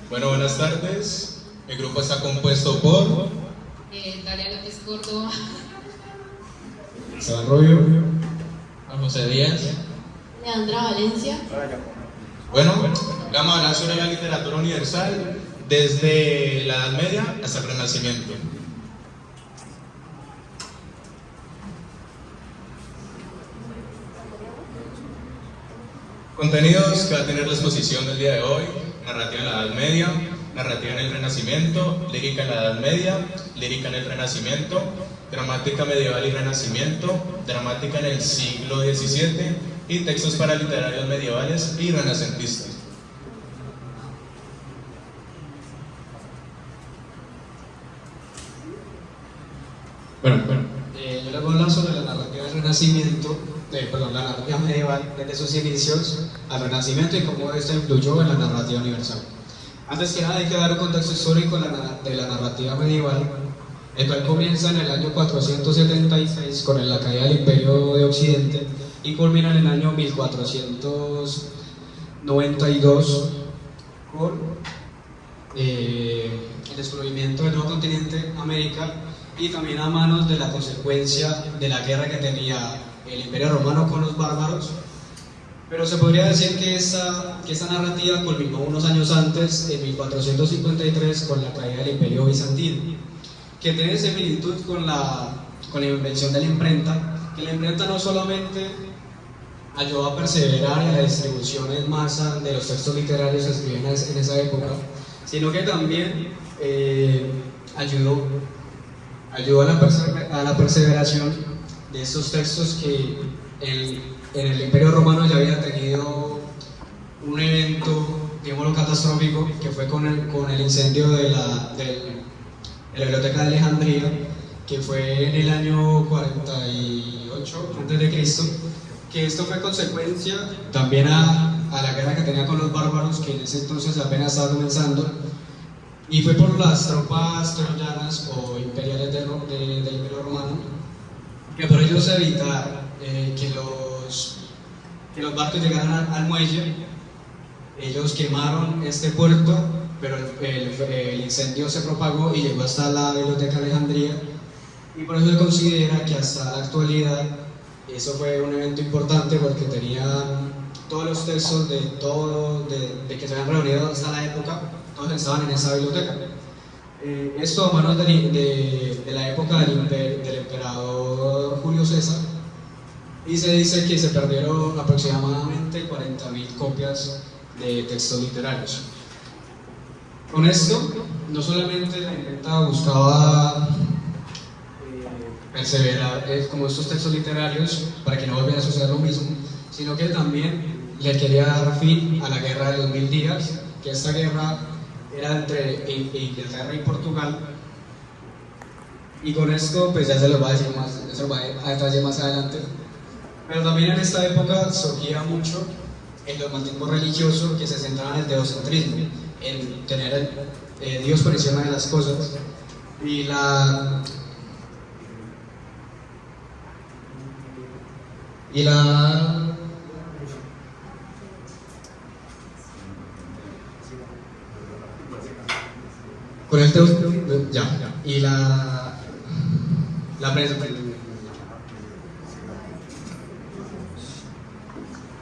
Bueno, buenas tardes. El grupo está compuesto por Dalia López Córdoba, Esteban Rubio, Juan José Díaz. Leandra Valencia. Bueno, vamos a hablar sobre la literatura universal desde la Edad Media hasta el Renacimiento. Contenidos que va a tener la exposición del día de hoy: narrativa en la Edad Media, narrativa en el Renacimiento, lírica en la Edad Media, lírica en el Renacimiento, gramática medieval y Renacimiento, dramática en el siglo XVII y textos para literarios medievales y renacentistas. Bueno, yo les voy a hablar sobre la narrativa del Renacimiento, la narrativa medieval desde sus inicios al Renacimiento y cómo esto influyó en la narrativa universal. Antes que nada hay que dar un contexto histórico de la narrativa medieval, el cual comienza en el año 476 con la caída del Imperio de Occidente y culmina en el año 1492 con el descubrimiento del nuevo continente América y también a manos de la consecuencia de la guerra que tenía el Imperio Romano con los bárbaros. Pero se podría decir que esta narrativa culminó unos años antes, en 1453, con la caída del Imperio Bizantino, que tiene similitud con la invención de la imprenta, que la imprenta no solamente ayudó a perseverar en la distribución en masa de los textos literarios que se escribían en esa época, sino que también ayudó a la perseveración de estos textos que en el Imperio Romano ya había tenido un evento, digámoslo, catastrófico, que fue con el incendio de la Biblioteca de Alejandría, que fue en el año 48 a.C., que esto fue consecuencia también a la guerra que tenía con los bárbaros, que en ese entonces apenas estaba comenzando, y fue por las tropas troyanas o imperiales del Imperio Romano, que por ellos evitar que los barcos llegaran al muelle, ellos quemaron este puerto, pero el incendio se propagó y llegó hasta la Biblioteca de Alejandría, y por eso se considera que hasta la actualidad eso fue un evento importante, porque tenían todos los textos de que se habían reunido hasta la época, todos estaban en esa biblioteca. Esto a manos de la época del emperador Julio César, y se dice que se perdieron aproximadamente 40.000 copias de textos literarios. Con esto, no solamente la imprenta buscaba perseverar como estos textos literarios para que no volviera a suceder lo mismo, sino que también le quería dar fin a la guerra de los 1000 días, que esta guerra era entre Inglaterra y Portugal, y con esto pues ya se lo va a decir más, se lo va a detallar más adelante. Pero también en esta época surgía mucho el dogmatismo religioso, que se centraba en el teocentrismo, en tener Dios por encima de las cosas, y con el teocentrismo, y la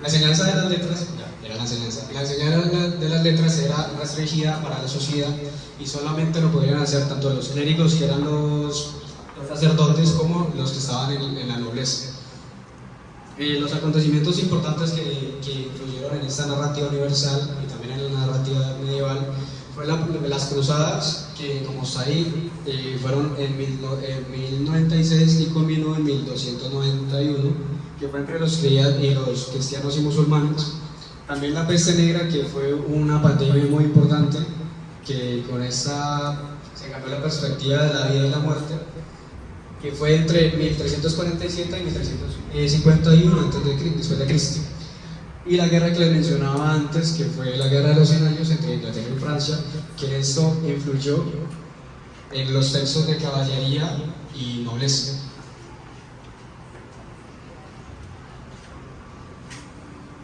enseñanza de las letras, la enseñanza de las letras era restringida para la sociedad, y solamente lo podían hacer tanto los clérigos, que eran los sacerdotes, como los que estaban en la nobleza. Los acontecimientos importantes que influyeron en esta narrativa universal y también en la narrativa medieval fueron las cruzadas, que como está ahí, fueron en 1096 y culminó en 1291, que fue entre los cristianos y musulmanes. También la peste negra, que fue una pandemia muy importante, que con esta se cambió la perspectiva de la vida y la muerte, que fue entre 1347 y 1351 después de Cristo. Y la guerra que les mencionaba antes, que fue la guerra de los 100 años entre Inglaterra y Francia, que esto influyó en los textos de caballería y nobleza.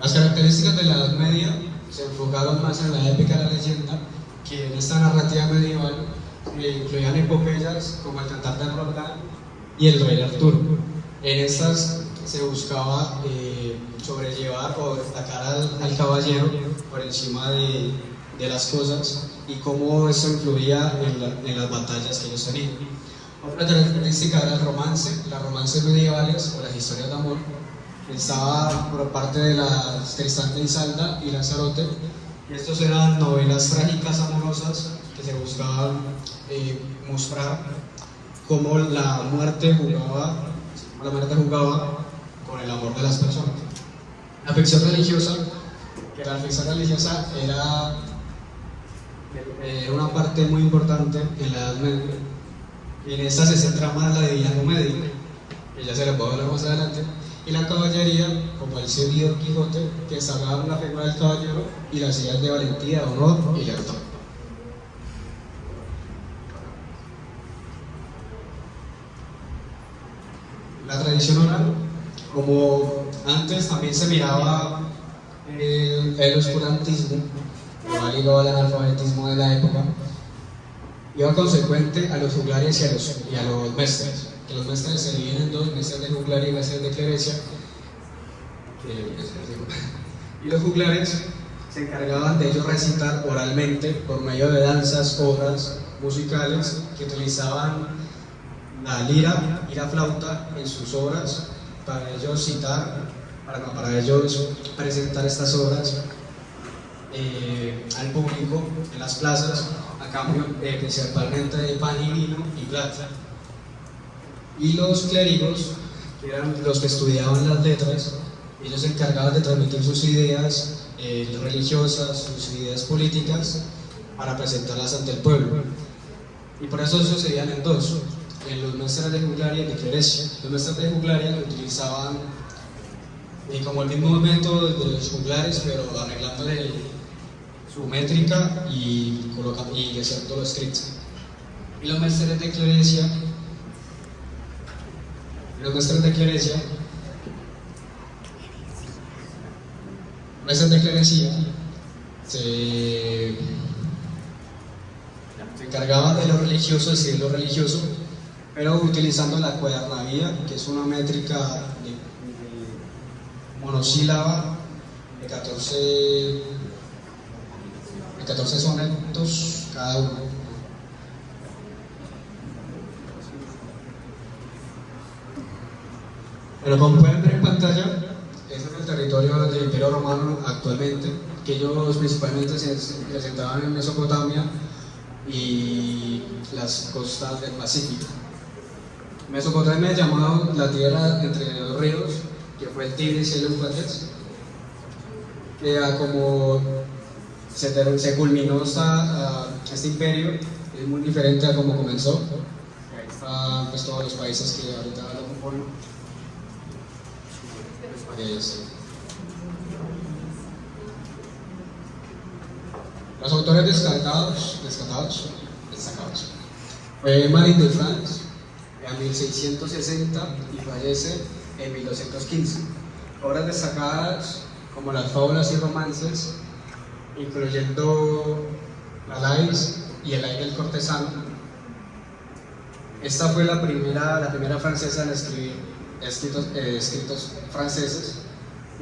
Las características de la Edad Media se enfocaron más en la épica de la leyenda que en esta narrativa medieval incluían epopeyas como el Cantar de Roldán y el Rey Arturo. En estas se buscaba sobrellevar o destacar al caballero por encima de las cosas y cómo eso influía en las batallas que ellos tenían. Otra característica era el romance, las romances medievales o las historias de amor, que estaba por parte de las Tristán de Isolda y Lanzarote, y estos eran novelas trágicas amorosas que se buscaban mostrar cómo la muerte jugaba con el amor de las personas. La ficción religiosa, era una parte muy importante en la Edad Media, y en esta se centra más la Divina Comedia, que ya se la puedo hablar más adelante, y la caballería, como el Cid Quijote, que destacaban la figura del caballero y las ideas de valentía, honor y lealtad. La tradición oral, como antes también se miraba el oscurantismo, que va ligado al analfabetismo de la época, iba consecuente a los juglares y a los mestres, que los mestres se dividen en dos, mestres de juglar y mestres de clerecia, y los juglares se encargaban de ellos recitar oralmente por medio de danzas, obras musicales que utilizaban la lira y la flauta en sus obras para ellos para ellos presentar estas obras al público en las plazas a cambio principalmente de pan y vino y plata. Y los clérigos, que eran los que estudiaban las letras, ellos se encargaban de transmitir sus ideas religiosas, sus ideas políticas para presentarlas ante el pueblo. Y por eso se dividían en dos, en los mestres de juglaria y de clerecia. Los mestres de juglaria lo utilizaban como el mismo método de los juglares, pero arreglándole su métrica y haciéndolo escrito. Y los mestres de clerecia se encargaban de lo religioso, decir lo religioso, pero utilizando la cuadernavía, que es una métrica de monosílaba de 14 sonetos cada uno. Pero como pueden ver en pantalla, este es el territorio del Imperio Romano actualmente, que ellos principalmente se presentaban en Mesopotamia y las costas del Pacífico. Mesopotamia es llamado la tierra entre dos ríos, que fue el Tigris y el Éufrates, que como se culminó este imperio, es muy diferente a cómo comenzó. Ahí están pues, todos los países que ahorita lo componen. Los autores destacados fue Marin de France en 1660 y fallece en 1215. Obras destacadas como las fábulas y romances, incluyendo La Lais y El aire del cortesano. Esta fue la primera francesa en escribir escritos franceses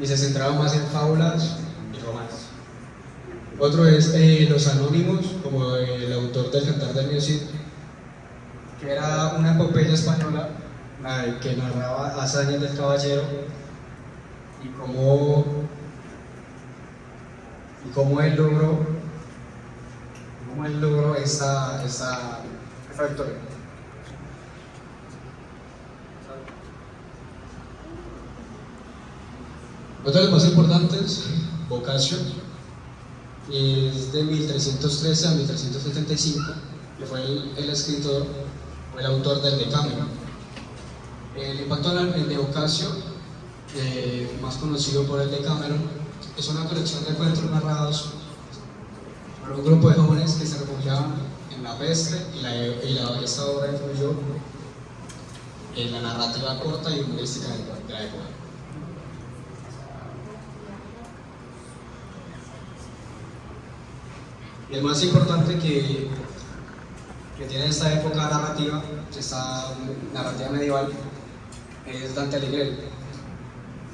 y se centraba más en fábulas y romances. Otro es Los Anónimos, como el autor del Cantar del Cid, que era una epopeya española que narraba hazañas del caballero y cómo él logró esta victoria. Otro de los más importantes, Boccaccio, es de 1313 a 1375, que fue el escritor o el autor del Decameron. El impacto de Boccaccio, más conocido por el Decameron, es una colección de cuentos narrados por un grupo de jóvenes que se refugiaban en la peste y esta obra influyó en la narrativa corta y humorística de la época. Y el más importante que tiene esta época narrativa, esta narrativa medieval, es Dante Alighieri,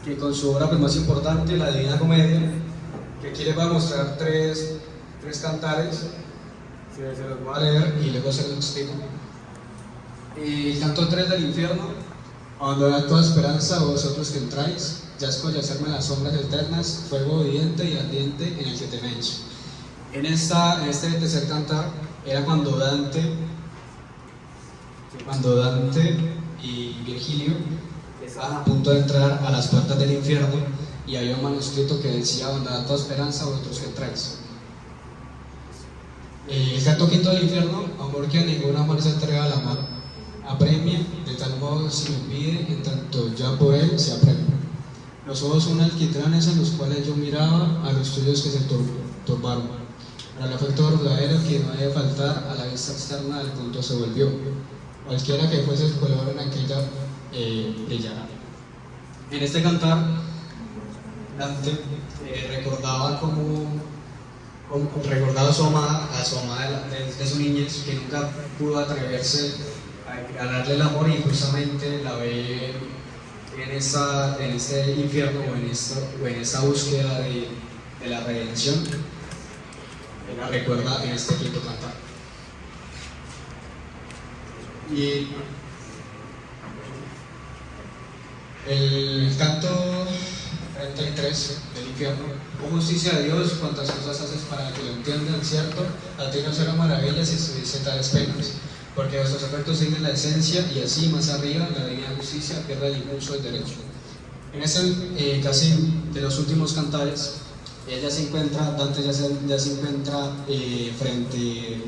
que con su obra pues, más importante, La Divina Comedia, que aquí les voy a mostrar tres cantares, que se los voy a leer y luego se los explico. El canto 3 del infierno: abandonad toda esperanza, vosotros que entráis, ya escollacerme las sombras eternas, fuego viviente y ardiente en el que teméis. En este tercer cantar era cuando Dante y Virgilio estaban a punto de entrar a las puertas del infierno y había un manuscrito que decía: abandonad toda esperanza, vosotros que entráis. El canto quinto del infierno: amor que a ningún amor se entrega a la mar, apremia, de tal modo si me pide, en tanto ya por él se apremia. Los ojos son alquitranes en los cuales yo miraba a los tuyos que se turbaron. Para el afecto verdadero que no debe faltar, a la vista externa del punto se volvió. Cualquiera que fuese el color en aquella brillará. En este cantar, Dante recordaba a su amada de su niñez, que nunca pudo atreverse a darle el amor, y justamente la ve en este infierno o en esa búsqueda de la redención. Él la recuerda en este quinto cantar. Y el canto 33 del infierno: oh justicia de Dios, cuántas cosas haces para que lo entiendan, ¿cierto? A ti no será maravillas si estuviese tales penas, porque vuestros efectos siguen la esencia, y así más arriba la divina justicia pierde el impulso del derecho. En ese casi de los últimos cantares, Dante ya se encuentra frente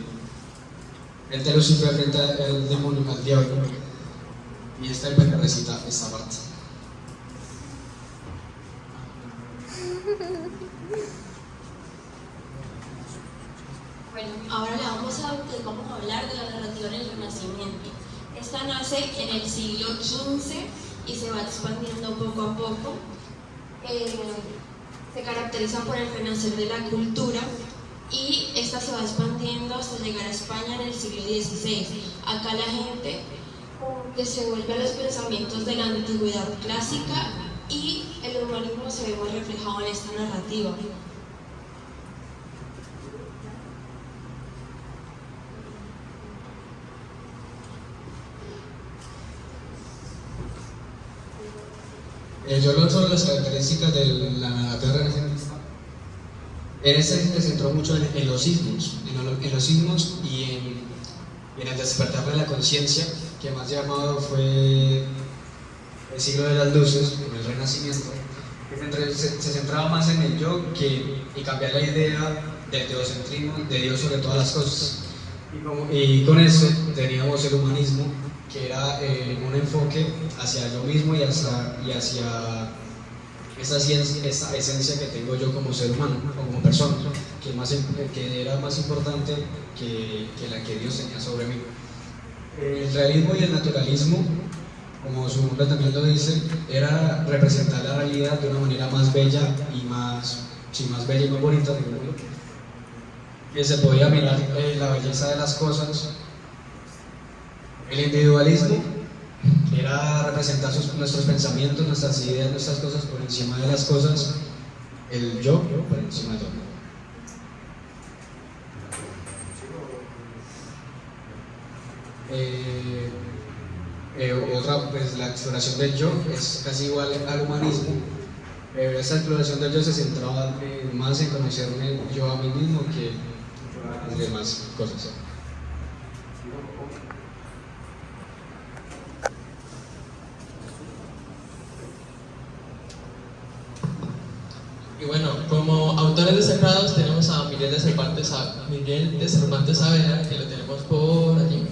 a Lucifer, frente al demonio, al diablo, y este es el que recita esta parte. Bueno, ahora les vamos a hablar de la narrativa del Renacimiento. Esta nace en el siglo XV y se va expandiendo poco a poco. Se caracteriza por el renacer de la cultura, y esta se va expandiendo hasta llegar a España en el siglo XVI. Acá la gente que se vuelve a los pensamientos de la antigüedad clásica, y el humanismo se ve muy reflejado en esta narrativa. Yo hablo sobre las características de la narrativa renacentista. Se centró mucho en los sismos, y en el despertar de la conciencia, que más llamado fue el siglo de las luces, el Renacimiento, que se centraba más en el yo y cambiar la idea del teocentrismo, de Dios sobre todas las cosas. Y con eso teníamos el humanismo, que era un enfoque hacia yo mismo y hacia esa esencia que tengo yo como ser humano o como persona, que era más importante que la que Dios tenía sobre mí. El realismo y el naturalismo, como su nombre también lo dice, era representar la realidad de una manera más bella y más bella y más bonita, que se podía mirar la belleza de las cosas. El individualismo era representar nuestros pensamientos, nuestras ideas, nuestras cosas por encima de las cosas, el yo por encima de todo. Otra, pues la exploración del yo es casi igual al humanismo. Esa exploración del yo se centraba más en conocerme yo a mí mismo que las demás cosas. Y bueno, como autores destacados tenemos a Miguel de Cervantes Saavedra, que lo tenemos por allí.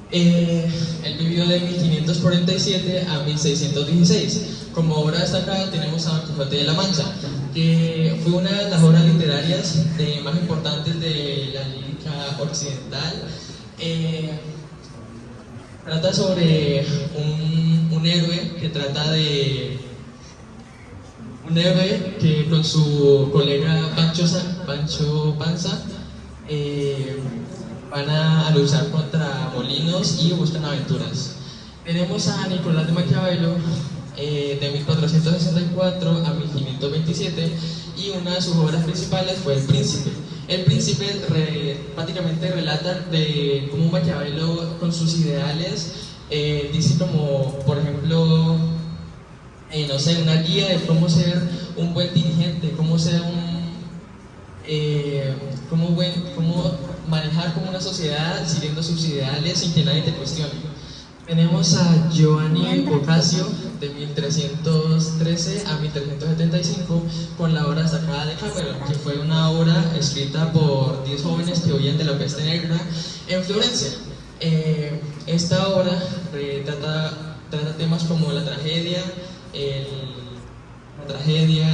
Él vivió de 1547 a 1616. Como obra destacada tenemos a Don Quijote de la Mancha, que fue una de las obras literarias más importantes de la lírica occidental. Trata sobre un héroe que con su colega Pancho Panza van a luchar contra molinos y buscan aventuras. Tenemos a Nicolás de Maquiavelo, de 1464 a 1527, y una de sus obras principales fue El Príncipe. El Príncipe prácticamente relata de cómo Maquiavelo con sus ideales dice como, por ejemplo, no sé, una guía de cómo ser un buen dirigente, cómo ser cómo manejar como una sociedad siguiendo sus ideales sin que nadie te cuestione. Tenemos a Giovanni Boccaccio, de 1313 a 1375, con la obra destacada de Cameron, que fue una obra escrita por 10 jóvenes que huían de la peste negra en Florencia. Esta obra trata temas como la tragedia,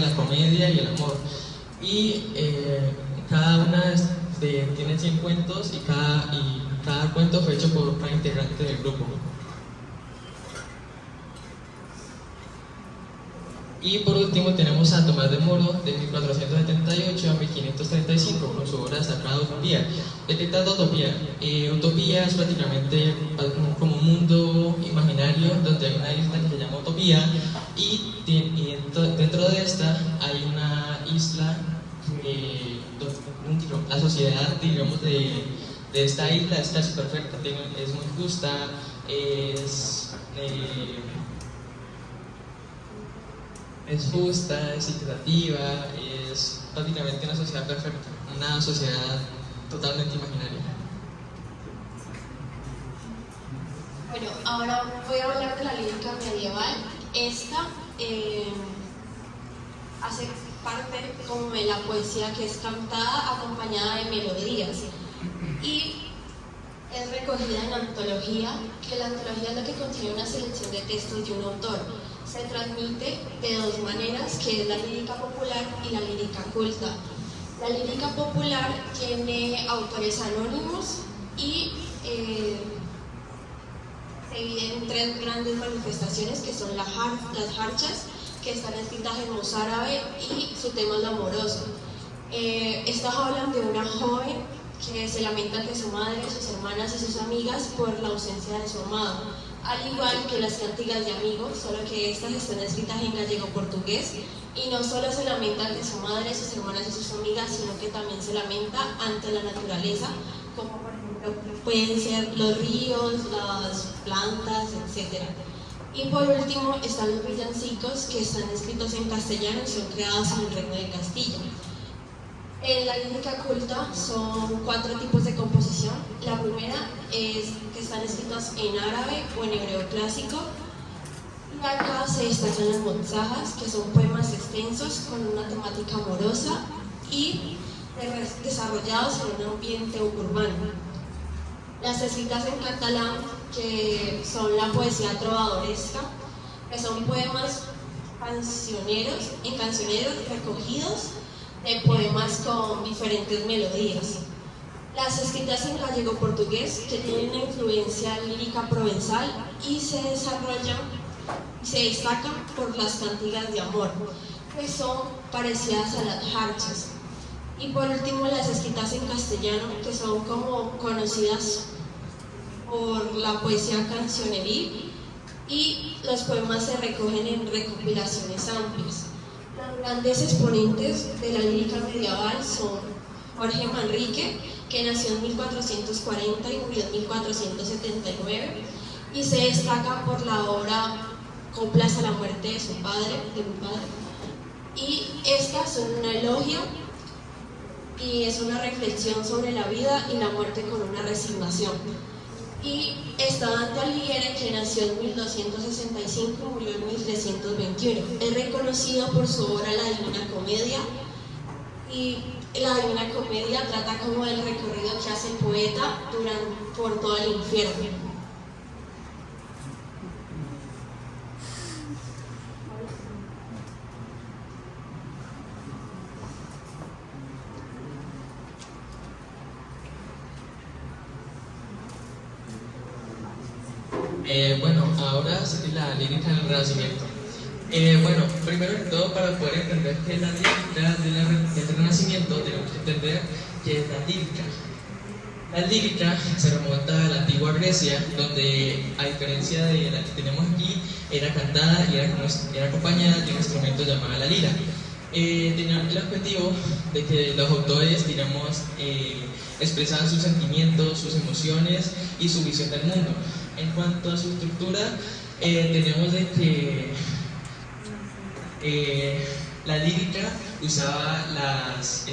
la comedia y el amor. Y cada una tiene 100 cuentos y cada cuento fue hecho por cada integrante del grupo. Y por último tenemos a Tomás de Moro, de 1478 a 1535, con su obra destacada Utopía. ¿De qué trata Utopía? Utopía es prácticamente como un mundo imaginario donde hay una isla que se llama Utopía, y dentro de esta hay una isla, la sociedad, digamos, de esta isla es casi perfecta, es muy justa, es justa, es equitativa, es prácticamente una sociedad perfecta, una sociedad totalmente imaginaria. Bueno, ahora voy a hablar de la lírica medieval. Esta hace parte como de la poesía que es cantada acompañada de melodías y es recogida en la antología, que la antología es la que contiene una selección de textos de un autor. Se transmite de dos maneras, que es la lírica popular y la lírica culta. La lírica popular tiene autores anónimos y se divide en tres grandes manifestaciones, que son las jarchas, que están escritas en mozárabe y su tema es lo amoroso. Estas hablan de una joven que se lamenta ante su madre, sus hermanas y sus amigas por la ausencia de su amado, al igual que las cantigas de amigos, solo que estas están escritas en gallego-portugués, y no solo se lamenta ante su madre, sus hermanas y sus amigas, sino que también se lamenta ante la naturaleza, como por ejemplo pueden ser los ríos, las plantas, etc. Y por último están los villancicos, que están escritos en castellano y son creados en el Reino de Castilla. En la lírica culta son 4 tipos de composición. La primera es que están escritas en árabe o en hebreo clásico. Y acá se destacan las monzajas, que son poemas extensos con una temática amorosa y desarrollados en un ambiente urbano. Las escritas en catalán, que son la poesía trovadoresca, que son poemas cancioneros recogidos de poemas con diferentes melodías. Las escritas en gallego-portugués, que tienen una influencia lírica provenzal y se destacan por las cantigas de amor, que son parecidas a las jarchas. Y por último las escritas en castellano, que son como conocidas por la poesía cancioneril, y los poemas se recogen en recopilaciones amplias. Los grandes exponentes de la lírica medieval son Jorge Manrique, que nació en 1440 y murió en 1479, y se destaca por la obra Coplas a la muerte de mi padre, y estas son un elogio y es una reflexión sobre la vida y la muerte con una resignación. Y está Dante Alighieri, que nació en 1265 y murió en 1321. Es reconocido por su obra La Divina Comedia, y la Divina Comedia trata como del recorrido que hace el poeta por todo el infierno. Bueno, ahora sí la lírica del Renacimiento. Bueno, primero que todo, para poder entender qué es la lírica del Renacimiento, tenemos que entender qué es la lírica. La lírica se remonta a la antigua Grecia, donde a diferencia de la que tenemos aquí, era cantada y era acompañada de un instrumento llamado la lira. Tenía el objetivo de que los autores, digamos, expresaban sus sentimientos, sus emociones y su visión del mundo. En cuanto a su estructura, tenemos de que la lírica usaba las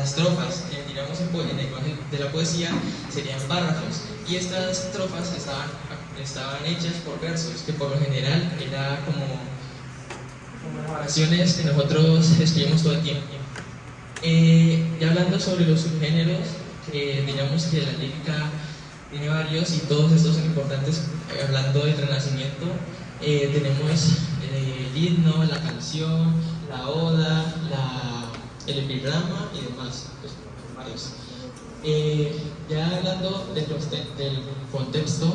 estrofas, digamos en el lenguaje de la poesía serían párrafos, y estas estrofas estaban hechas por versos, que por lo general era como oraciones que nosotros escribimos todo el tiempo. Ya hablando sobre los subgéneros, digamos que la lírica tiene varios y todos estos son importantes. Hablando del Renacimiento, tenemos el himno, la canción, la oda, el epigrama y demás, pues, varios. Ya hablando del contexto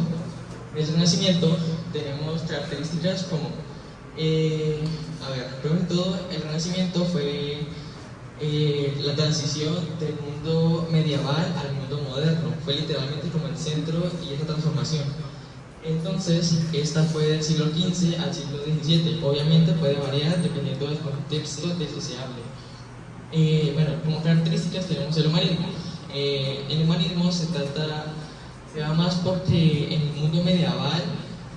del Renacimiento, tenemos características como, primero de todo, el Renacimiento fue la transición del mundo medieval al mundo moderno, fue literalmente como el centro y esa transformación. Entonces, esta fue del siglo XV al siglo XVII. Obviamente puede variar dependiendo del contexto del que se hable. Bueno, como características tenemos el humanismo. El humanismo se va más porque en el mundo medieval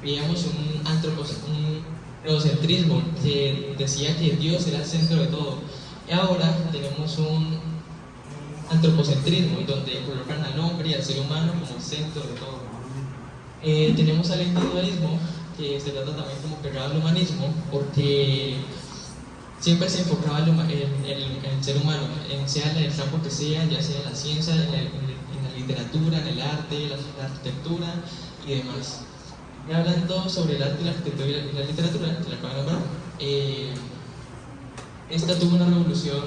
veíamos un teocentrismo que decía que Dios era el centro de todo. Y ahora tenemos un antropocentrismo donde colocan al hombre y al ser humano como centro de todo. Tenemos al individualismo, que se trata también como pegado al humanismo, porque siempre se enfocaba en el ser humano, sea en el campo que sea, ya sea en la ciencia, en la literatura, en el arte, la arquitectura y demás. Y hablando sobre el arte, la arquitectura y la literatura, que la acabo de nombrar, esta tuvo una revolución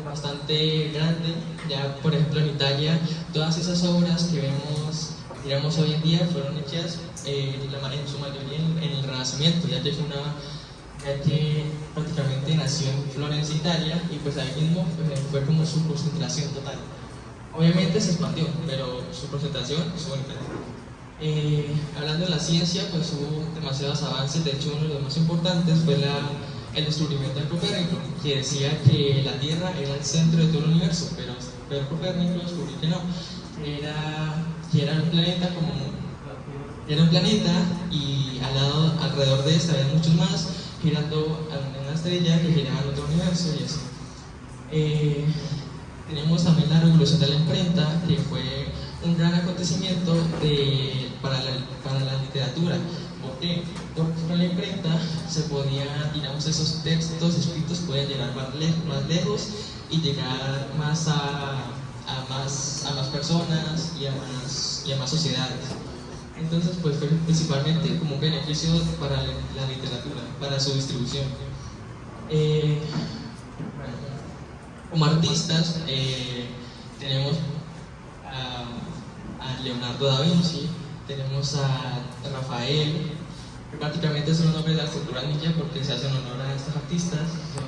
bastante grande. Ya, por ejemplo, en Italia, todas esas obras que vemos, digamos, hoy en día fueron hechas en su mayoría en el Renacimiento, ya que prácticamente nació en Florencia, Italia, y pues ahí mismo fue como su concentración total. Obviamente se expandió, pero su concentración estuvo en Italia. Hablando de la ciencia, pues hubo demasiados avances. De hecho, uno de los más importantes fue el descubrimiento de Copérnico, que decía que la Tierra era el centro de todo el universo, pero Copérnico descubrió que no, que era un planeta y alrededor de esta había muchos más girando en una estrella que giraba en otro universo y eso. Tenemos también la revolución de la imprenta, que fue un gran acontecimiento para la literatura. ¿Por qué? Porque con la imprenta se podía, digamos, esos textos escritos podían llegar más lejos y llegar más a más personas y a más sociedades. Entonces, pues fue principalmente como un beneficio para la literatura, para su distribución. Como artistas, tenemos a Leonardo da Vinci, tenemos a Rafael, que prácticamente son los nombres de la cultura ninja porque se hacen honor a estos artistas. Son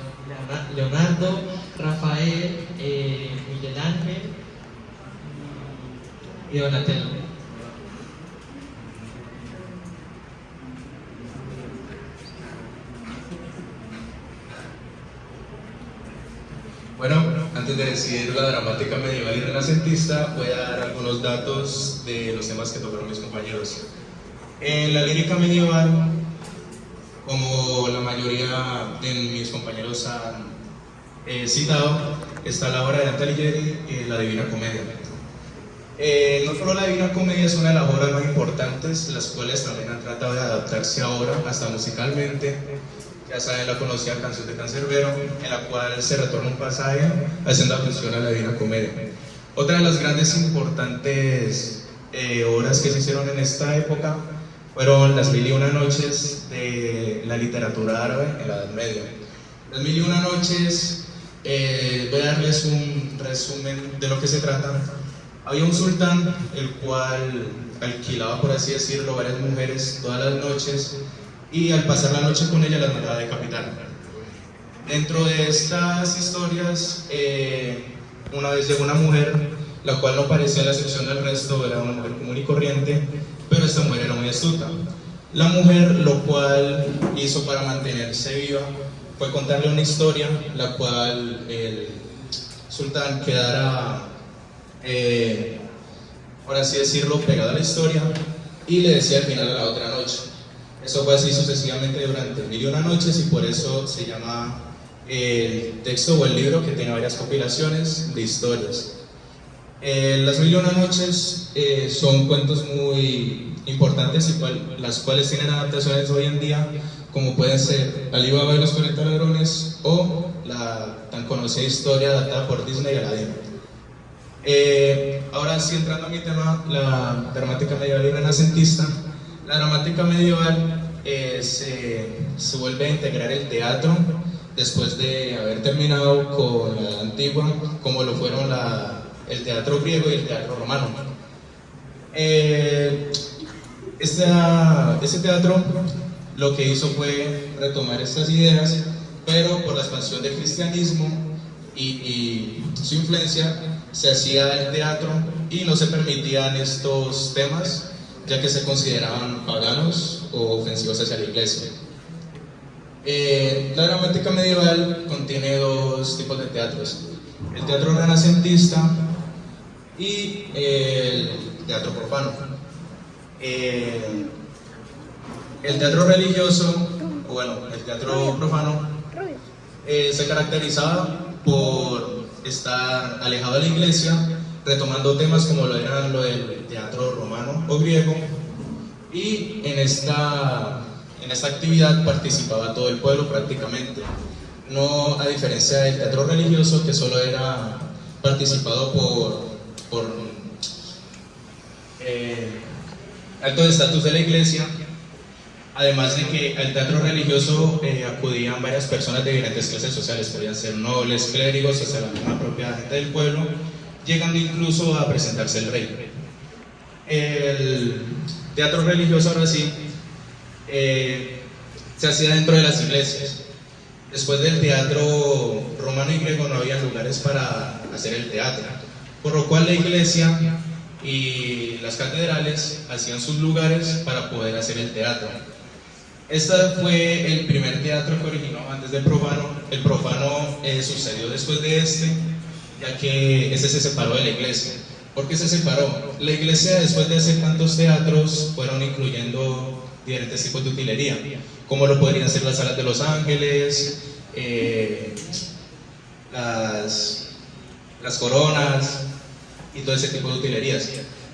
Leonardo, Rafael, Miguel Ángel y Donatello. Bueno, antes de decidir la dramática medieval y renacentista, voy a dar algunos datos de los temas que tocaron mis compañeros. En la lírica medieval, como la mayoría de mis compañeros han citado, está la obra de Dante Alighieri, la Divina Comedia. No solo la Divina Comedia es una de las obras más importantes, las cuales también han tratado de adaptarse ahora, hasta musicalmente. Ya saben la conocida canción de Cancerbero, en la cual se retorna un pasaje haciendo alusión a la Divina Comedia. Otra de las grandes importantes obras que se hicieron en esta época fueron las 1001 noches de la literatura árabe en la Edad Media. Las 1001 noches, voy a darles un resumen de lo que se trata. Había un sultán el cual alquilaba, por así decirlo, varias mujeres todas las noches, y al pasar la noche con ella las mandaba a decapitar. Dentro de estas historias, una vez llegó una mujer la cual no parecía la excepción del resto, era una mujer común y corriente, pero esta mujer era muy astuta. La mujer lo cual hizo para mantenerse viva fue contarle una historia, la cual el sultán quedara, por así decirlo, pegado a la historia y le decía al final a la otra noche. Eso fue así sucesivamente durante 1001 noches y por eso se llama el texto o el libro, que tiene varias compilaciones de historias. Las 1001 noches son cuentos muy importantes y las cuales tienen adaptaciones hoy en día, como pueden ser Ali Baba y los 40 ladrones o la tan conocida historia adaptada por Disney, Aladdin. Ahora sí, entrando a mi tema, la dramática medieval y renacentista. La dramática medieval se vuelve a integrar el teatro después de haber terminado con la antigua, como lo fueron el teatro griego y el teatro romano. Este teatro lo que hizo fue retomar estas ideas, pero por la expansión del cristianismo y su influencia se hacía el teatro y no se permitían estos temas, ya que se consideraban paganos o ofensivos hacia la iglesia. La dramática medieval contiene dos tipos de teatros: el teatro renacentista y el teatro profano. El teatro religioso, el teatro profano, se caracterizaba por estar alejado de la iglesia, retomando temas como lo del teatro romano o griego, y en esta actividad participaba todo el pueblo prácticamente, no a diferencia del teatro religioso, que solo era participado por alto estatus de la iglesia, además de que al teatro religioso acudían varias personas de diferentes clases sociales, podían ser nobles, clérigos, o sea, la misma propia gente del pueblo, llegando incluso a presentarse el rey. El teatro religioso, ahora sí, se hacía dentro de las iglesias. Después del teatro romano y griego no había lugares para hacer el teatro, por lo cual la iglesia y las catedrales hacían sus lugares para poder hacer el teatro. Este fue el primer teatro que originó antes del profano. El profano sucedió después de ya que ese se separó de la iglesia. ¿Por qué se separó? La iglesia, después de hacer tantos teatros, fueron incluyendo diferentes tipos de utilería, como lo podrían ser las salas de los ángeles, las coronas y todo ese tipo de utilerías.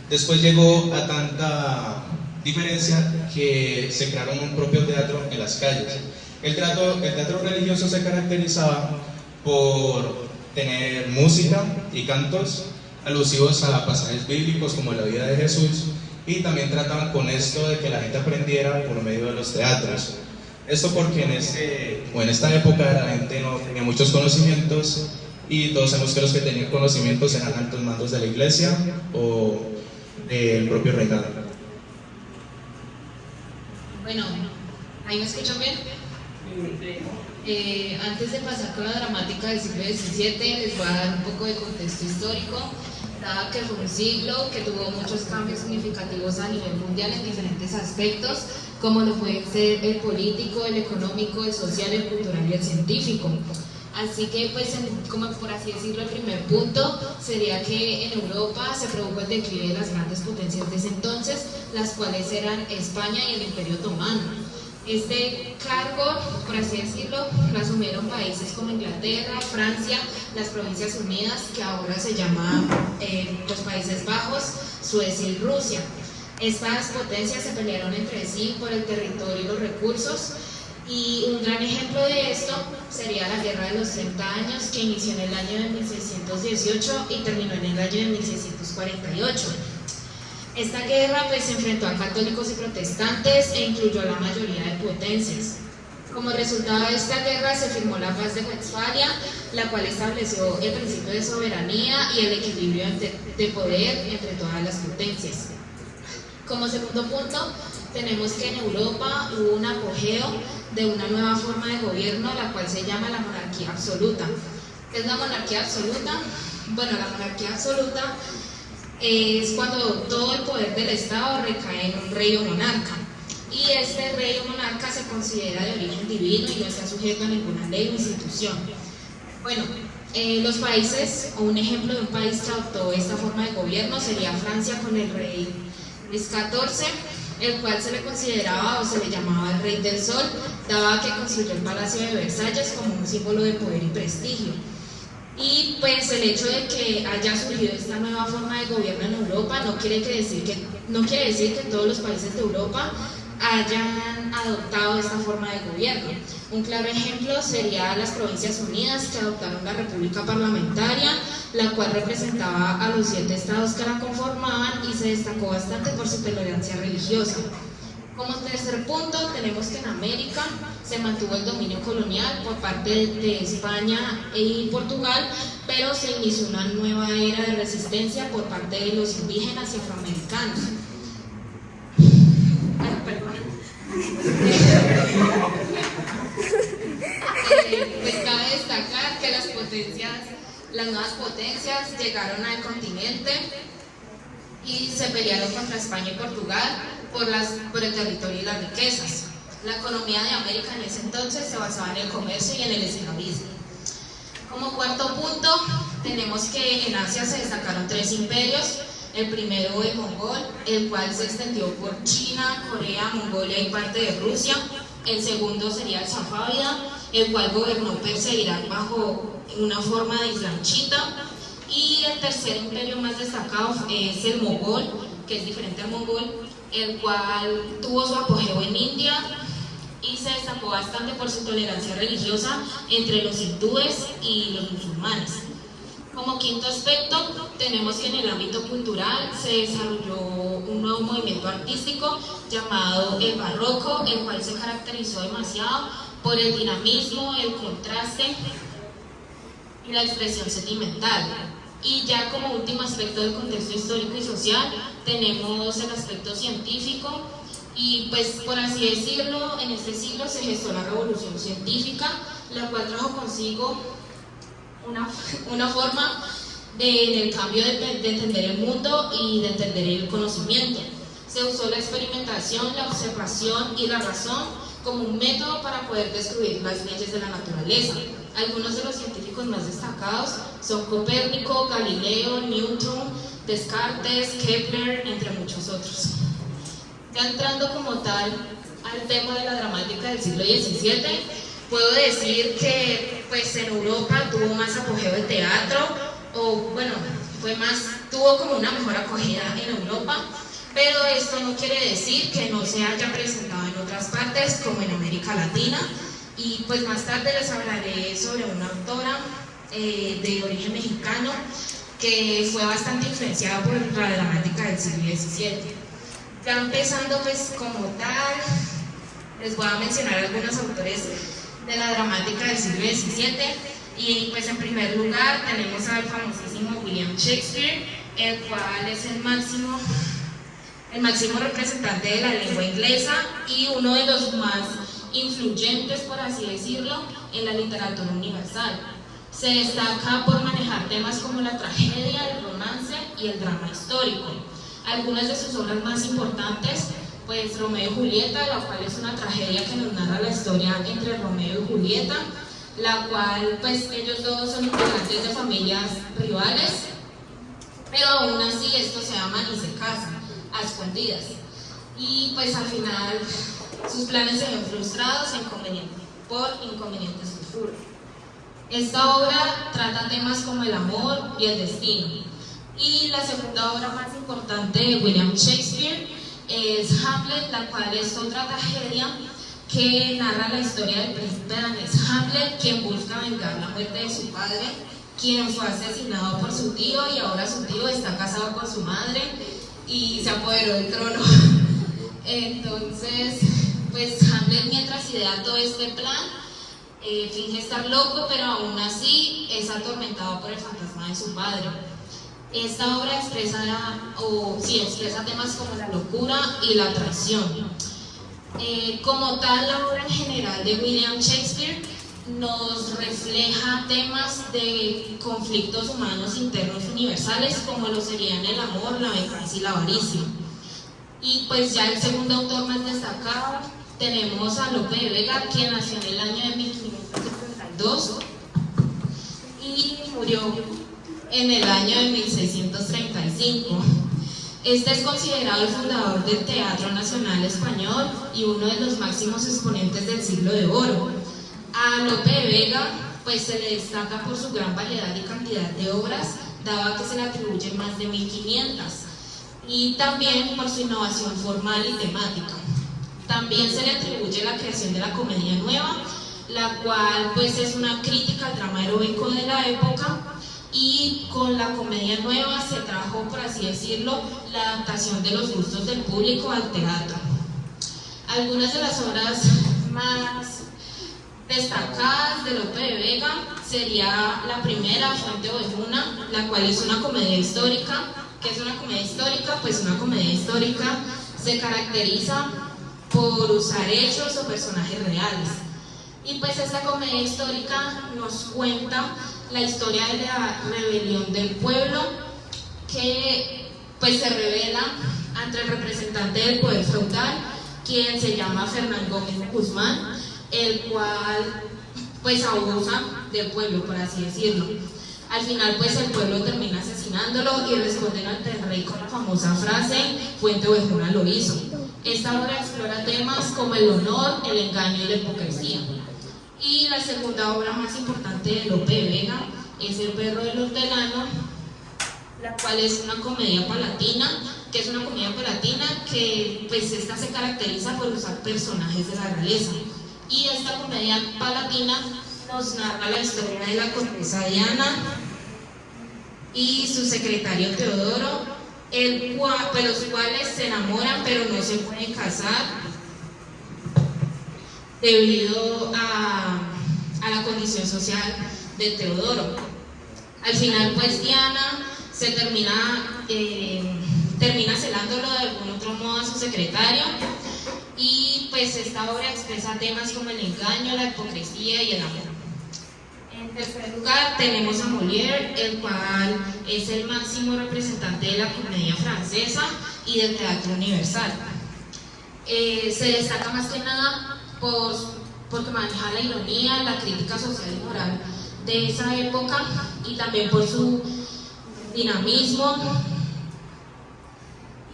Después llegó a tanta diferencia que se crearon un propio teatro en las calles. El teatro religioso se caracterizaba por tener música y cantos alusivos a pasajes bíblicos como la vida de Jesús, y también trataban con esto de que la gente aprendiera por medio de los teatros. Esto porque en esta época la gente no tenía muchos conocimientos, y todos sabemos que los que tenían conocimientos eran altos mandos de la iglesia o del propio reinado. Bueno, ¿ahí me escuchan bien? Antes de pasar con la dramática del siglo XVII, les voy a dar un poco de contexto histórico, dado que fue un siglo que tuvo muchos cambios significativos a nivel mundial en diferentes aspectos, como lo puede ser el político, el económico, el social, el cultural y el científico. Así que, pues, como por así decirlo, el primer punto sería que en Europa se produjo el declive de las grandes potencias de ese entonces, las cuales eran España y el Imperio Otomano. Este cargo, por así decirlo, lo asumieron países como Inglaterra, Francia, las Provincias Unidas, que ahora se llama los Países Bajos, Suecia y Rusia. Estas potencias se pelearon entre sí por el territorio y los recursos, y un gran ejemplo de esto sería la Guerra de los 30 años, que inició en el año de 1618 y terminó en el año de 1648. Esta guerra pues se enfrentó a católicos y protestantes e incluyó a la mayoría de potencias. Como resultado de esta guerra se firmó la Paz de Westfalia, la cual estableció el principio de soberanía y el equilibrio de poder entre todas las potencias. Como segundo punto, tenemos que en Europa hubo un apogeo de una nueva forma de gobierno, la cual se llama la monarquía absoluta. ¿Qué es la monarquía absoluta? Bueno, la monarquía absoluta es cuando todo el poder del Estado recae en un rey o monarca. Y este rey o monarca se considera de origen divino y no está sujeto a ninguna ley o institución. Bueno, los países, o un ejemplo de un país que adoptó esta forma de gobierno sería Francia con el rey Luis XIV, el cual se le consideraba o se le llamaba el Rey del Sol, dado que construyó el Palacio de Versalles como un símbolo de poder y prestigio. Y pues el hecho de que haya surgido esta nueva forma de gobierno en Europa no quiere decir que todos los países de Europa hayan adoptado esta forma de gobierno. Un claro ejemplo sería las Provincias Unidas, que adoptaron la República Parlamentaria, la cual representaba a los 7 estados que la conformaban y se destacó bastante por su tolerancia religiosa. Como tercer punto, tenemos que en América se mantuvo el dominio colonial por parte de España y Portugal, pero se inició una nueva era de resistencia por parte de los indígenas y afroamericanos. Pues cabe destacar que las nuevas potencias llegaron al continente y se pelearon contra España y Portugal por el territorio y las riquezas. La economía de América en ese entonces se basaba en el comercio y en el esclavismo. Como cuarto punto, tenemos que en Asia se destacaron 3 imperios. El primero el mongol, el cual se extendió por China, Corea, Mongolia y parte de Rusia. El segundo sería el safávida, el cual gobernó Persia e Irak bajo una forma de islam chiita. Y el tercer imperio más destacado es el mogol, que es diferente al mongol, el cual tuvo su apogeo en India y se destacó bastante por su tolerancia religiosa entre los hindúes y los musulmanes. Como quinto aspecto, tenemos que en el ámbito cultural se desarrolló un nuevo movimiento artístico llamado el barroco, el cual se caracterizó demasiado por el dinamismo, el contraste y la expresión sentimental. Y ya como último aspecto del contexto histórico y social, tenemos el aspecto científico y pues por así decirlo, en este siglo se gestó la revolución científica, la cual trajo consigo una forma en el cambio de entender el mundo y de entender el conocimiento. Se usó la experimentación, la observación y la razón como un método para poder descubrir las leyes de la naturaleza. Algunos de los científicos más destacados son Copérnico, Galileo, Newton, Descartes, Kepler, entre muchos otros. Ya entrando como tal al tema de la dramática del siglo XVII, puedo decir que pues en Europa tuvo más apogeo el teatro, o bueno, tuvo como una mejor acogida en Europa, pero esto no quiere decir que no se haya presentado en otras partes como en América Latina. Y pues más tarde les hablaré sobre una autora de origen mexicano que fue bastante influenciada por la dramática del siglo XVII. Ya empezando pues como tal, les voy a mencionar algunos autores de la dramática del siglo XVII. Y pues en primer lugar tenemos al famosísimo William Shakespeare, el cual es el máximo representante de la lengua inglesa y uno de los más influyentes, por así decirlo, en la literatura universal. Se destaca por manejar temas como la tragedia, el romance y el drama histórico. Algunas de sus obras más importantes, pues Romeo y Julieta, la cual es una tragedia que nos narra la historia entre Romeo y Julieta, la cual pues ellos dos son integrantes de familias rivales, pero aún así estos se aman y se casan a escondidas. Y pues al final sus planes se ven frustrados por inconvenientes futuros. Esta obra trata temas como el amor y el destino. Y la segunda obra más importante de William Shakespeare es Hamlet, la cual es otra tragedia que narra la historia del príncipe danés Hamlet, quien busca vengar la muerte de su padre, quien fue asesinado por su tío y ahora su tío está casado con su madre y se apoderó del trono. Entonces, pues Hamlet, mientras idea todo este plan, finge estar loco, pero aún así es atormentado por el fantasma de su padre. Esta obra expresa temas como la locura y la traición. Como tal, la obra en general de William Shakespeare nos refleja temas de conflictos humanos internos universales, como lo serían el amor, la venganza y la avaricia. Y pues ya el segundo autor más destacado tenemos a Lope de Vega, quien nació en el año de 1572 y murió en el año de 1635. Este es considerado el fundador del Teatro Nacional Español y uno de los máximos exponentes del siglo de oro. A Lope de Vega pues se le destaca por su gran variedad y cantidad de obras, dado que se le atribuyen más de 1500, y también por su innovación formal y temática. También se le atribuye la creación de la comedia nueva, la cual pues es una crítica al drama heroico de la época, y con la comedia nueva se trajo, por así decirlo, la adaptación de los gustos del público al teatro. Algunas de las obras más destacadas de Lope de Vega sería la primera, Fuente Ovejuna, la cual es una comedia histórica. ¿Qué es una comedia histórica? Pues una comedia histórica se caracteriza por usar hechos o personajes reales. Y pues esta comedia histórica nos cuenta la historia de la rebelión del pueblo, que pues se revela ante el representante del poder feudal, quien se llama Fernán Gómez de Guzmán, el cual pues abusa del pueblo, por así decirlo. Al final pues el pueblo termina asesinándolo y responden ante el rey con la famosa frase: Fuente Ovejuna lo hizo. Esta obra explora temas como el honor, el engaño y la hipocresía. Y la segunda obra más importante de Lope de Vega es El perro del hortelano, la cual es una comedia palatina, que pues esta se caracteriza por usar personajes de la realeza. Y esta comedia palatina nos narra la historia de la condesa Diana y su secretario Teodoro, los cuales se enamoran pero no se pueden casar debido a la condición social de Teodoro. Al final pues Diana se termina celándolo de algún otro modo a su secretario, y pues esta obra expresa temas como el engaño, la hipocresía y el amor. En tercer lugar tenemos a Molière, el cual es el máximo representante de la comedia francesa y del teatro universal. Se destaca más que nada porque maneja la ironía, la crítica social y moral de esa época, y también por su dinamismo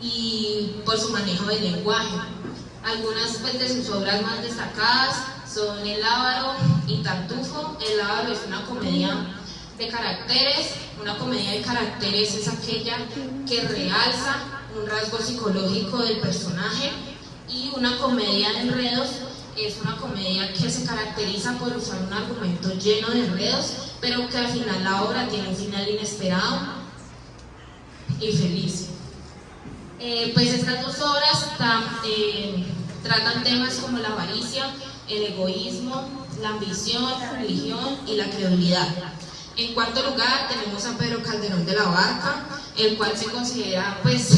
y por su manejo del lenguaje. Algunas pues, de sus obras más destacadas son El Lábaro y Tartufo. El Lábaro es una comedia de caracteres. Una comedia de caracteres es aquella que realza un rasgo psicológico del personaje, y una comedia de enredos es una comedia que se caracteriza por usar un argumento lleno de enredos, pero que al final la obra tiene un final inesperado y feliz. Pues estas dos obras tratan temas como la avaricia, el egoísmo, la ambición, la religión y la credulidad. En cuarto lugar tenemos a Pedro Calderón de la Barca, el cual se considera pues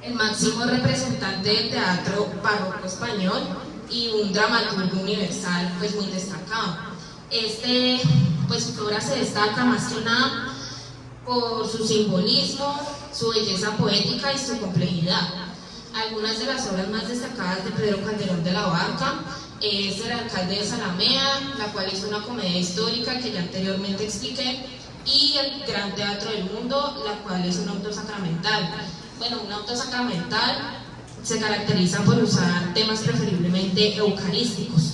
el máximo representante del teatro barroco español y un dramaturgo universal pues muy destacado. Pues su obra se destaca más que nada por su simbolismo, su belleza poética y su complejidad. Algunas de las obras más destacadas de Pedro Calderón de la Barca es El alcalde de Zalamea, la cual es una comedia histórica que ya anteriormente expliqué, y El gran teatro del mundo, la cual es un auto sacramental. Bueno, un auto sacramental se caracteriza por usar temas preferiblemente eucarísticos.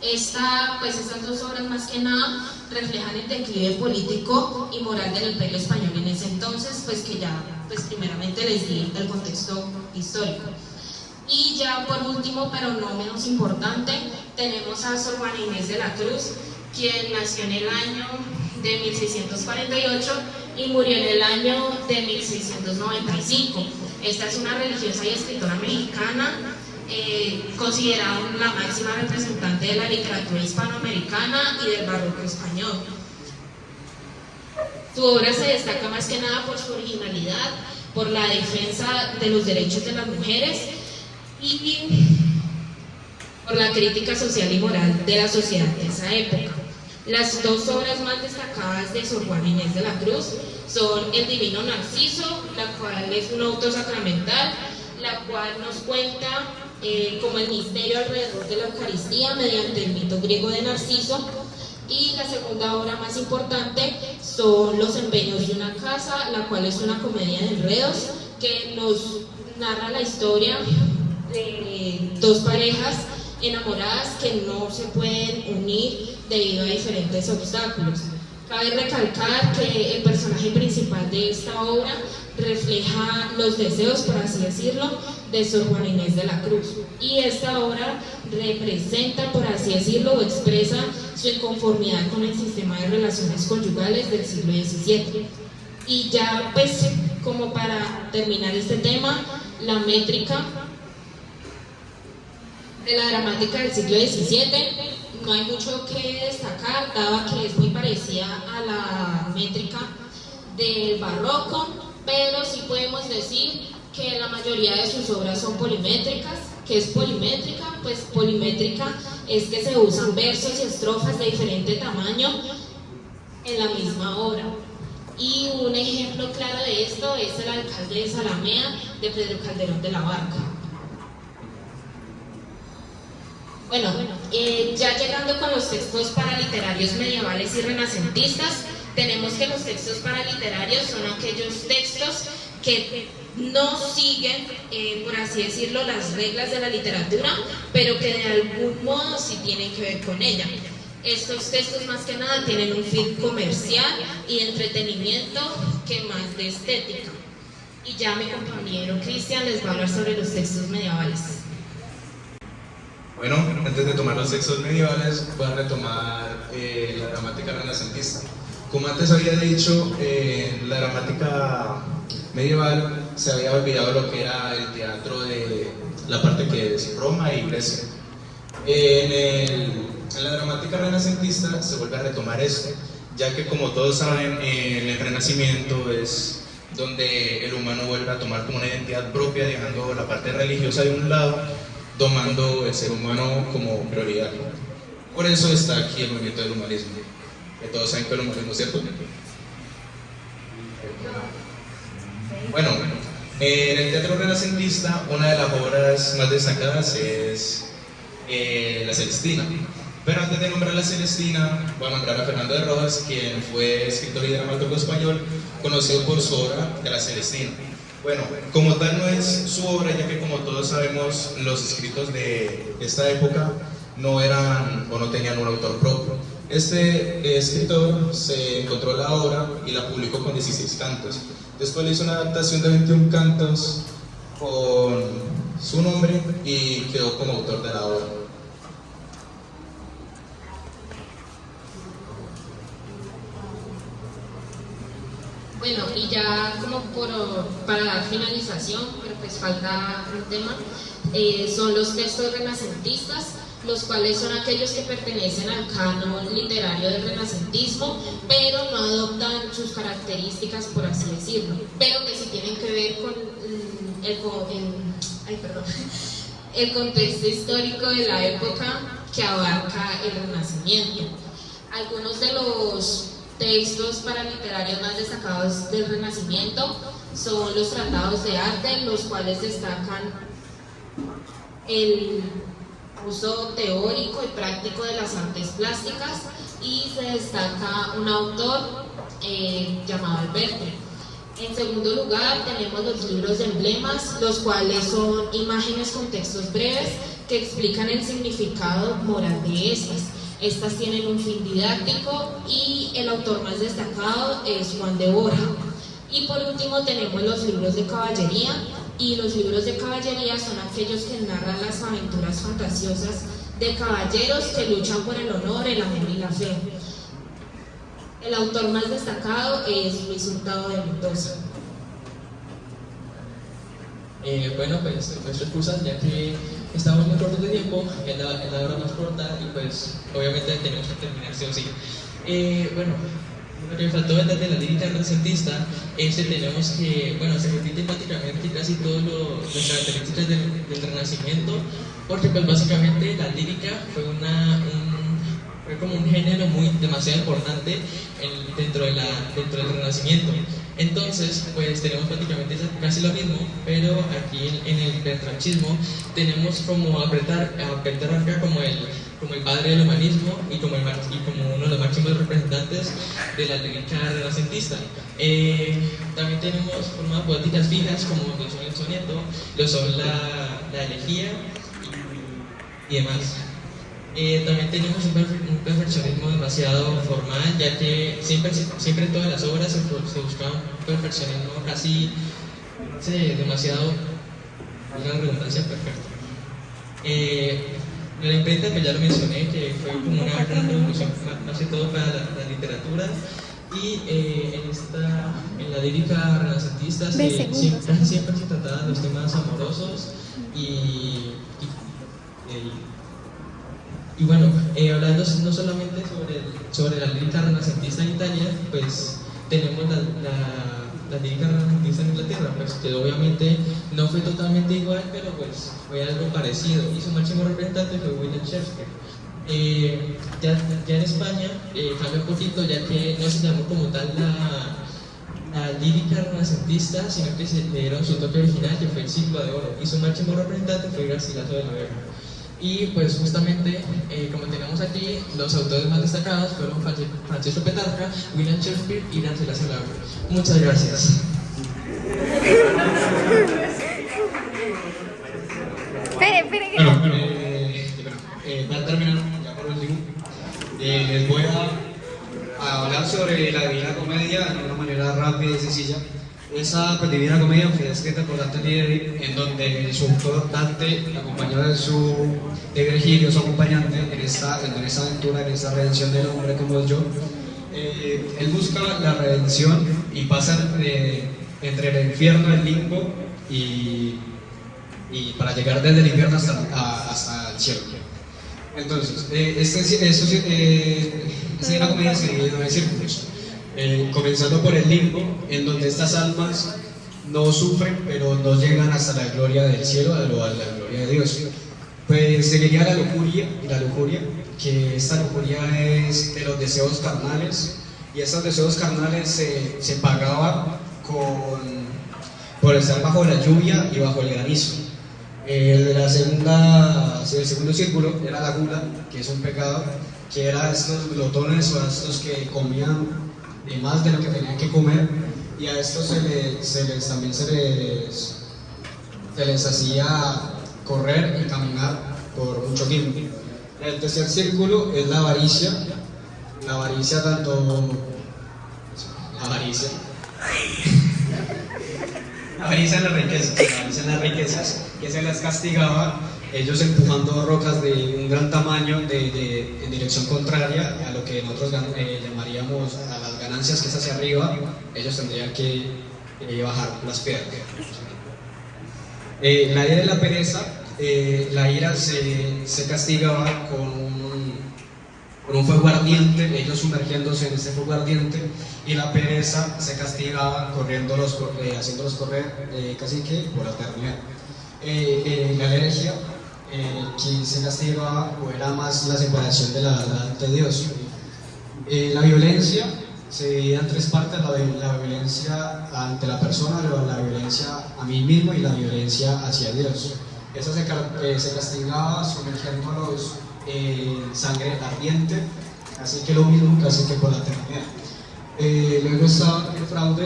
Estas dos obras más que nada reflejan el declive político y moral del Imperio Español en ese entonces, pues que ya primeramente les di el contexto histórico. Y ya por último, pero no menos importante, tenemos a Sor Juana Inés de la Cruz, quien nació en el año de 1648 y murió en el año de 1695. Esta es una religiosa y escritora mexicana, considerada la máxima representante de la literatura hispanoamericana y del barroco español. Su obra se destaca más que nada por su originalidad, por la defensa de los derechos de las mujeres y por la crítica social y moral de la sociedad de esa época. Las dos obras más destacadas de Sor Juana Inés de la Cruz son El Divino Narciso, la cual es un auto sacramental, la cual nos cuenta como el misterio alrededor de la Eucaristía mediante el mito griego de Narciso, y la segunda obra más importante son Los empeños de una casa, la cual es una comedia de enredos que nos narra la historia de dos parejas enamoradas que no se pueden unir debido a diferentes obstáculos. Cabe recalcar que el personaje principal de esta obra refleja los deseos, por así decirlo, de Sor Juana Inés de la Cruz, y esta obra representa, por así decirlo, o expresa su inconformidad con el sistema de relaciones conyugales del siglo XVII. Y ya pues, como para terminar este tema, la métrica de la dramática del siglo XVII no hay mucho que destacar, dado que es muy parecida a la métrica del barroco, pero sí podemos decir que la mayoría de sus obras son polimétricas. ¿Qué es polimétrica? Pues polimétrica es que se usan versos y estrofas de diferente tamaño en la misma obra. Y un ejemplo claro de esto es El alcalde de Zalamea, de Pedro Calderón de la Barca. Bueno, ya llegando con los textos paraliterarios medievales y renacentistas, tenemos que los textos paraliterarios son aquellos textos que no siguen, por así decirlo, las reglas de la literatura, pero que de algún modo sí tienen que ver con ella. Estos textos más que nada tienen un fin comercial y de entretenimiento que más de estética. Y ya mi compañero Cristian les va a hablar sobre los textos medievales. Bueno, antes de tomar los textos medievales, voy a retomar la gramática renacentista. Como antes había dicho, la gramática medieval se había olvidado lo que era el teatro de la parte que es Roma y Grecia. En la gramática renacentista se vuelve a retomar esto, ya que como todos saben, el Renacimiento es donde el humano vuelve a tomar como una identidad propia, dejando la parte religiosa de un lado, tomando el ser humano como prioridad. Por eso está aquí el movimiento del humanismo, que todos saben que el humanismo es cierto. Bueno, en el teatro renacentista una de las obras más destacadas es La Celestina. Pero antes de nombrar La Celestina, voy a nombrar a Fernando de Rojas, quien fue escritor y dramaturgo español, conocido por su obra de La Celestina. Bueno, como tal no es su obra, ya que como todos sabemos, los escritos de esta época no eran o no tenían un autor propio. Este escritor se encontró la obra y la publicó con 16 cantos. Después le hizo una adaptación de 21 cantos con su nombre y quedó como autor de la obra. Bueno, y ya como para dar finalización, pero pues falta un tema, son los textos renacentistas, los cuales son aquellos que pertenecen al canon literario del renacentismo, pero no adoptan sus características, por así decirlo, pero que sí tienen que ver con el contexto histórico de la época que abarca el Renacimiento. Algunos de los textos paraliterarios más destacados del Renacimiento son los tratados de arte, los cuales destacan el uso teórico y práctico de las artes plásticas, y se destaca un autor llamado Alberti. En segundo lugar tenemos los libros de emblemas, los cuales son imágenes con textos breves que explican el significado moral de estas. Estas tienen un fin didáctico y el autor más destacado es Juan de Borja. Y por último tenemos los libros de caballería, y los libros de caballería son aquellos que narran las aventuras fantasiosas de caballeros que luchan por el honor, el amor y la fe. El autor más destacado es Luis Hurtado de Mendoza. Bueno, pues nuestra excusa, ya que estamos muy cortos de tiempo, es la hora más corta y pues obviamente tenemos que terminar sí o sí. Bueno, Lo que me faltó de la lírica renacentista es que tenemos que, bueno, se repiten prácticamente casi todas las características del Renacimiento, porque pues básicamente la lírica fue fue como un género demasiado importante dentro del Renacimiento. Entonces, pues tenemos prácticamente casi lo mismo, pero aquí en el petrarchismo tenemos como a Petrarca como el padre del humanismo y como uno de los máximos representantes de la lírica renacentista. También tenemos formas poéticas fijas como lo son el soneto, lo son la elegía y demás. También tenemos un perfeccionismo demasiado formal, ya que siempre en todas las obras se buscaba un perfeccionismo casi, no sé, demasiado, una redundancia perfecta. La imprenta, que ya lo mencioné, que fue como una gran revolución, más que todo para la literatura, y en la lírica renacentista casi siempre se trataban los temas amorosos y bueno, hablando no solamente sobre la lírica renacentista en Italia, pues tenemos la lírica renacentista en Inglaterra, pues que obviamente no fue totalmente igual, pero pues fue algo parecido, y su máximo representante fue William Shakespeare. Ya en España cambió un poquito, ya que no se llamó como tal la lírica renacentista, sino que se le dieron su toque original, que fue el siglo de oro, y su máximo representante fue Garcilaso de la Vega. Y pues justamente, como tenemos aquí, los autores más destacados fueron Francesco Petrarca, William Shakespeare y Garcilaso de la Vega. Muchas gracias. Bueno, para terminar, ya por último, les voy a hablar sobre la Divina Comedia de una manera rápida y sencilla. Esa Divina Comedia fue escrita por Dante Alighieri, en donde su autor Dante, acompañado de Virgilio, su acompañante, en esa aventura, en esa redención del hombre como yo, él busca la redención y pasa entre el infierno, el limbo, y para llegar desde el infierno hasta el cielo. Entonces, esta Divina Comedia se divide en 9 círculos. Comenzando por el limbo, en donde estas almas no sufren, pero no llegan hasta la gloria del cielo, a la gloria de Dios. Pues seguiría la lujuria, que esta lujuria es de los deseos carnales, y esos deseos carnales se pagaban por estar bajo la lluvia y bajo el granizo. El segundo círculo era la gula, que es un pecado, que era estos glotones o estos que comían más de lo que tenían que comer, y a estos también se les hacía correr y caminar por mucho tiempo. El tercer círculo es la avaricia en las riquezas, que se les castigaba, ellos empujando rocas de un gran tamaño en dirección contraria a lo que nosotros llamaríamos a las ganancias, que es hacia arriba. Ellos tendrían que bajar las piedras. La ira de la pereza, la ira se castigaba con un fuego ardiente, ellos sumergiéndose en ese fuego ardiente, y la pereza se castigaba haciéndolos correr casi que por la eternidad. La herejía, quien se castigaba, o era más la separación de Dios. La violencia se dividía en 3 partes: la violencia ante la persona, la violencia a mí mismo y la violencia hacia Dios. Esa se castigaba sumergiéndolos en sangre ardiente, así que lo mismo, casi que por la eternidad. Luego estaba el fraude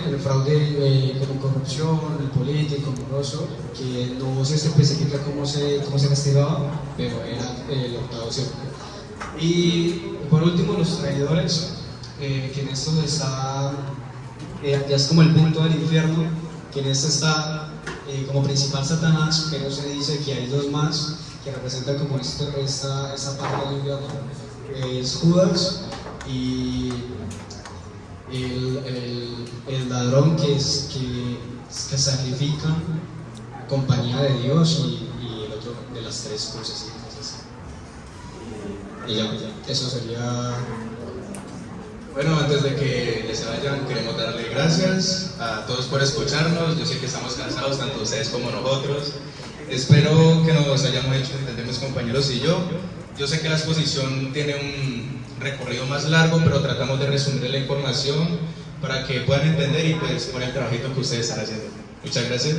como corrupción, el político, moroso, que no se especifica cómo se castigaba, pero era el 8º círculo. Y por último, los traidores, que en esto está, ya es como el punto del infierno, que en esto está como principal Satanás, pero se dice que hay 2 más que representan como esta parte del infierno, es Judas y el ladrón que sacrifica en compañía de Dios, y el otro de las 3 cruces. Y ya, eso sería Bueno, antes de que les vayan, queremos darle gracias a todos por escucharnos. Yo sé que estamos cansados, tanto ustedes como nosotros. Espero que nos hayamos hecho entender mis compañeros y yo. Yo sé que la exposición tiene un recorrido más largo, pero tratamos de resumir la información para que puedan entender y pues por el trabajito que ustedes están haciendo. Muchas gracias.